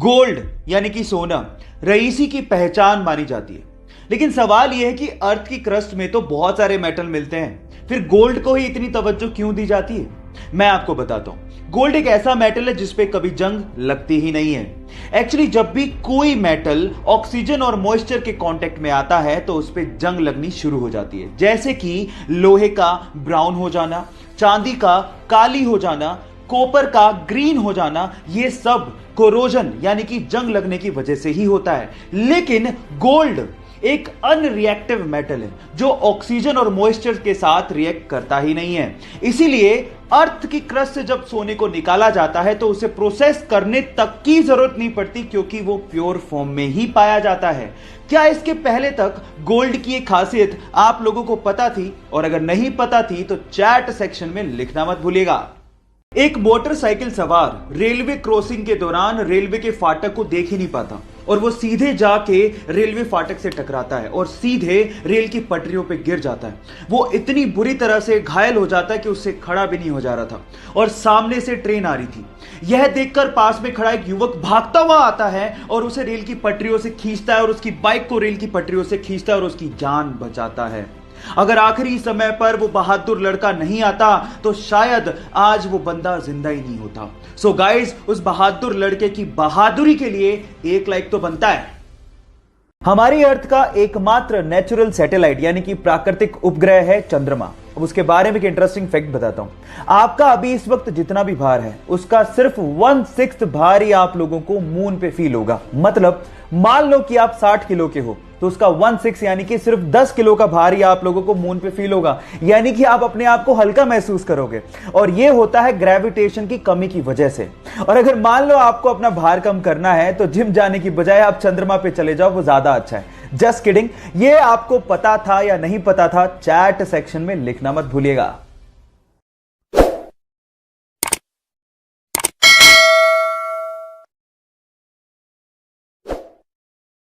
Gold यानी कि सोना रईसी की पहचान मानी जाती है। लेकिन सवाल यह है कि अर्थ की क्रस्ट में तो बहुत सारे मेटल मिलते हैं, फिर गोल्ड को ही इतनी तवज्जो क्यों दी जाती है? मैं आपको बताता हूं। गोल्ड एक ऐसा मेटल है जिसपे कभी जंग लगती ही नहीं है। एक्चुअली जब भी कोई मेटल ऑक्सीजन और मॉइस्चर के कांटेक्ट में आता है तो उस पे जंग लगनी शुरू हो जाती है, जैसे कि लोहे का ब्राउन हो जाना, चांदी का काली हो जाना, कॉपर का ग्रीन हो जाना। ये सब कोरोजन यानी कि जंग लगने की वजह से ही होता है। लेकिन गोल्ड एक अनरिएक्टिव मेटल है जो ऑक्सीजन और मॉइस्चर के साथ रिएक्ट करता ही नहीं है। इसीलिए अर्थ की क्रस्ट से जब सोने को निकाला जाता है तो उसे प्रोसेस करने तक की जरूरत नहीं पड़ती, क्योंकि वो प्योर फॉर्म में ही पाया जाता है। क्या इसके पहले तक गोल्ड की एक खासियत आप लोगों को पता थी? और अगर नहीं पता थी तो चैट सेक्शन में लिखना मत भूलिएगा। एक मोटरसाइकिल सवार रेलवे क्रॉसिंग के दौरान रेलवे के फाटक को देख ही नहीं पाता और वो सीधे जाके रेलवे फाटक से टकराता है और सीधे रेल की पटरियों पे गिर जाता है। वो इतनी बुरी तरह से घायल हो जाता है कि उससे खड़ा भी नहीं हो जा रहा था और सामने से ट्रेन आ रही थी। यह देखकर पास में खड़ा एक युवक भागता हुआ आता है और उसे रेल की पटरियों से खींचता है और उसकी बाइक को रेल की पटरियों से खींचता है और उसकी जान बचाता है। अगर आखिरी समय पर वो बहादुर लड़का नहीं आता तो शायद आज वो बंदा जिंदा ही नहीं होता। सो गाइस, उस बहादुर लड़के की बहादुरी के लिए एक लाइक तो बनता है। हमारी अर्थ का एकमात्र नेचुरल सैटेलाइट यानी कि प्राकृतिक उपग्रह है चंद्रमा। अब उसके बारे में एक इंटरेस्टिंग फैक्ट बताता हूं। आपका अभी इस वक्त जितना भी भार है उसका सिर्फ 1/6 भार ही आप लोगों को मून पे फील होगा। मतलब मान लो कि आप 60 किलो के हो तो उसका 1/6 यानी कि सिर्फ 10 किलो का भार ही आप लोगों को मून पे फील होगा। यानी कि आप अपने आप को हल्का महसूस करोगे और यह होता है ग्रेविटेशन की कमी की वजह से। और अगर मान लो आपको अपना भार कम करना है तो जिम जाने की बजाय आप चंद्रमा पे चले जाओ, वो ज्यादा अच्छा है। Just kidding. ये आपको पता था या नहीं पता था? चैट सेक्शन में लिखना मत भूलिएगा।